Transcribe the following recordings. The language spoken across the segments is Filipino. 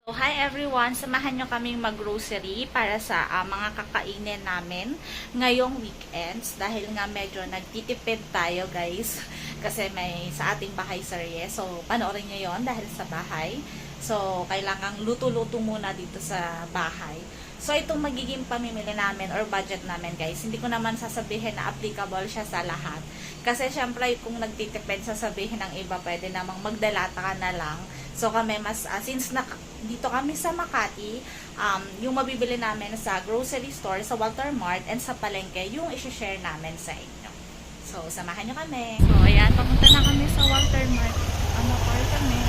So, hi everyone! Samahan nyo kaming mag-grocery para sa mga kakainin namin ngayong weekends dahil nga medyo nagtitipid tayo guys kasi may sa ating bahay serye. So, panoorin nyo yon dahil sa bahay. So, kailangang luto-luto muna dito sa bahay. So, itong magiging pamimili namin or budget namin guys, hindi ko naman sasabihin na applicable siya sa lahat. Kasi syempre kung nagtitipid sasabihin ng iba, pwede namang magdalata ka na lang. So kami since dito kami sa Makati, yung mabibili namin sa grocery store, sa Walter Mart, and sa palengke, yung isi-share namin sa inyo. So, samahan nyo kami. So, ayan, papunta na kami sa Walter Mart. Par kami.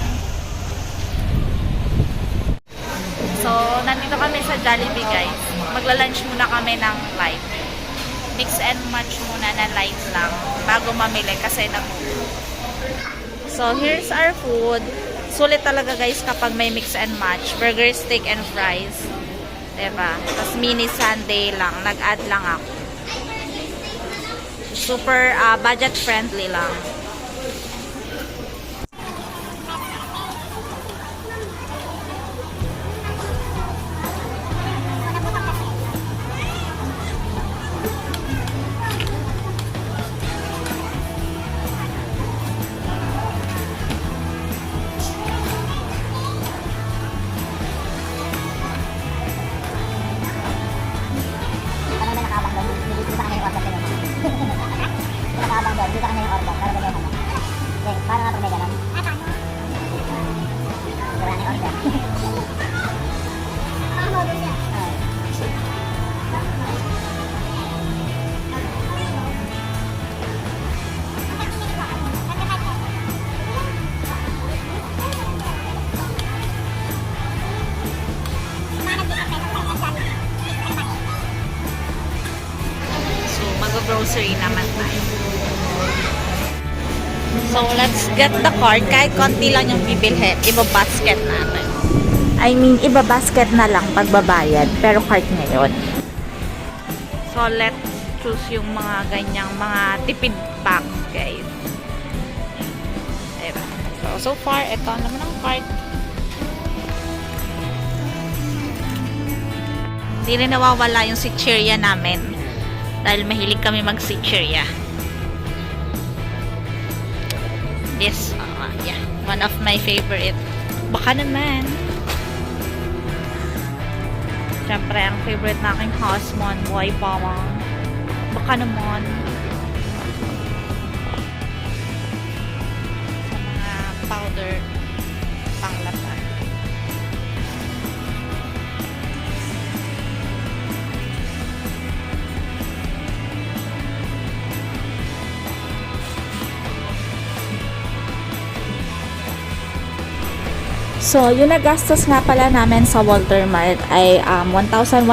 So, nandito kami sa Jollibee, guys. Magla-lunch muna kami ng light. Mix and match muna na light lang bago mamili kasi So, here's our food. Sulit talaga guys kapag may mix and match. Burger, steak, and fries. Diba? Tapos mini sundae lang. Nag-add lang ako. Super budget friendly lang. Grocery naman tayo. So, let's get the cart. Kahit konti lang yung bibilhin, iba-basket natin. Iba-basket na lang pagbabayad, pero cart ngayon. So, let's choose yung mga ganyang mga tipid packs, guys. Diba? So far, ito naman ang cart. Hindi rin nawawala yung chichirya namin. Dahil mahilig kami mag-chichirya. This, yeah, one of my favorite. Baka naman. Siyempre, ang favorite na aking husband, buhay bawang. Baka naman. Sa mga powder, panglatan. So, yung nagastos nga pala namin sa Walter Mart ay 1,100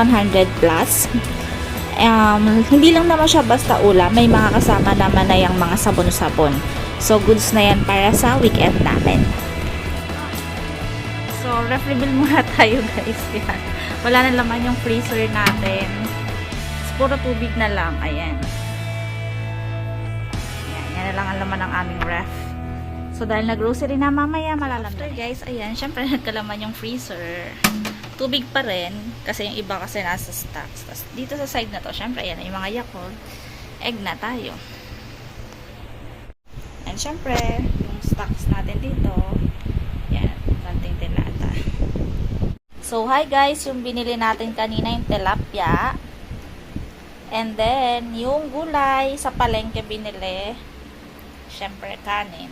plus. Hindi lang naman siya basta ulam. May mga kasama naman na yung mga sabon-sabon. So, goods na yan para sa weekend namin. So, refill muna tayo guys. Yan. Wala na laman yung freezer natin. Puro tubig na lang. Ayan. Yan na lang ang laman ng aming ref. So, dahil na-grocery na mamaya, malalamnan. Guys, ayan, syempre nagkalaman yung freezer. Tubig pa rin, kasi yung iba kasi nasa stocks. Tapos, dito sa side na to, syempre, ayan, yung mga Yakult. Egg na tayo. And syempre, yung stocks natin dito, yan, kanting tilata. So, hi guys, yung binili natin kanina yung tilapia. And then, yung gulay sa palengke binili, syempre, kanin.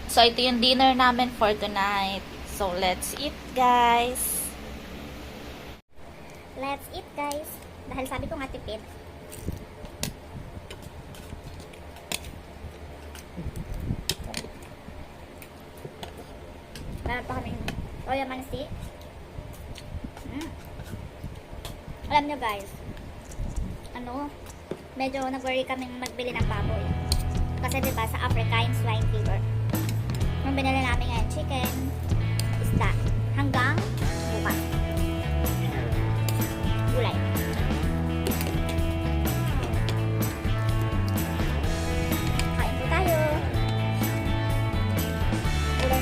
So, ito yung dinner namin for tonight. So, let's eat, guys. Let's eat, guys. Dahil sabi ko nga tipid. Meron pa kaming toyo mansi. Alam nyo, guys, medyo nag-worry kaming magbili ng baboy. Kasi diba sa African swine fever. Nung binili namin ngayon chicken, isda, hanggang bukas. Gulay. Kain po tayo. Gulay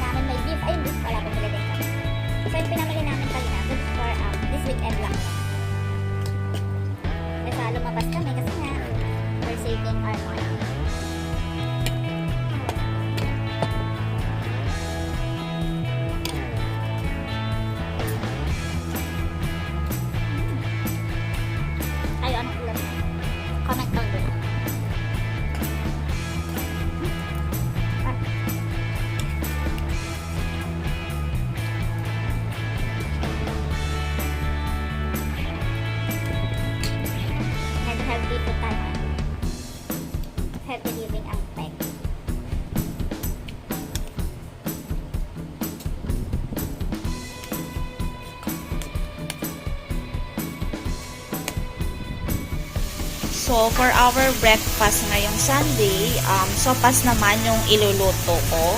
So, for our breakfast ngayong Sunday, sopas naman yung iluluto ko.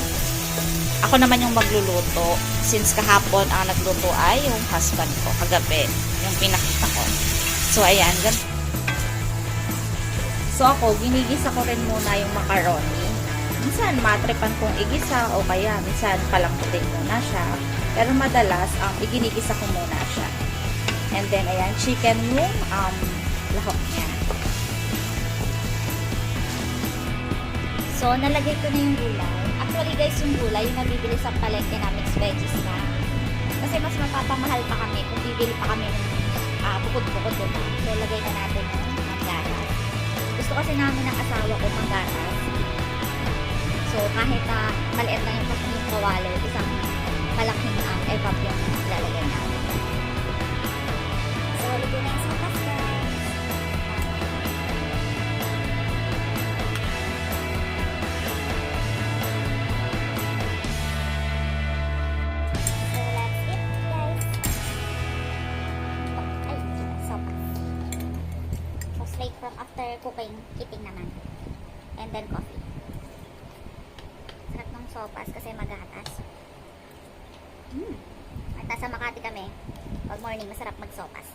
Ako naman yung magluluto since kahapon ang nagluto ay yung husband ko kagabi, yung pinakita ko. So, ayan. So, ako, ginigisa ko rin muna yung macaroni. Minsan, matripan kong igisa o kaya minsan palamputin muna siya. Pero madalas, iginigisa ko muna siya. And then, ayan, chicken yung lahok niya. So, nalagay ko na yung gulay. Actually guys, yung gulay, yung nabibili sa palengke na mixed veggies na. Kasi mas mapapamahal pa kami kung bibili pa kami ng bukod-bukod diba? So, lagay na natin yung manggatas. Gusto kasi namin ng asawa ko manggatas. So, kahit maliit lang yung kawali, isang malaking evap yung lalagay namin. So, lagay na yung sopas guys. From after cooking, eating naman. And then coffee. Sarap ng sopas kasi magatas. At nasa Makati kami, pag morning, masarap magsopas.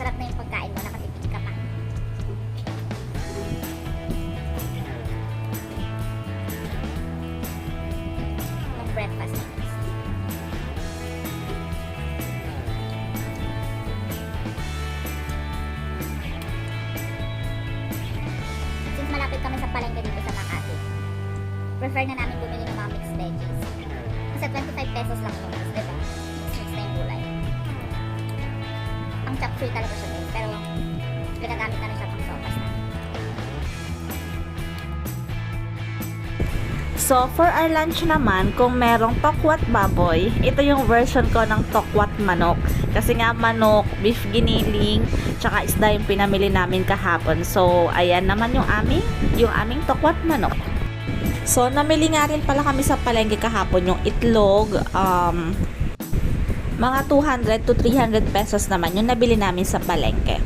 Sarap na yung pagkain mo, nakatipid ka pa. Ng breakfast. Malapit kami sa palengke dito sa Makati. Prefer na namin bumili ng mga mixed veggies. Kasi 25 pesos lang yung mix, diba? Mix na yung gulay. Ang chop suey talaga siya guys. Pero ginagamit na rin siya pang sopas na. So, for our lunch naman, kung merong tokwat baboy, ito yung version ko ng tokwat manok. Kasi nga manok, beef giniling, tsaka isda yung pinamili namin kahapon. So, ayan naman yung aming tokwat manok. So, namili nga rin pala kami sa palengke kahapon yung itlog. Mga 200 to 300 pesos naman yung nabili namin sa palengke.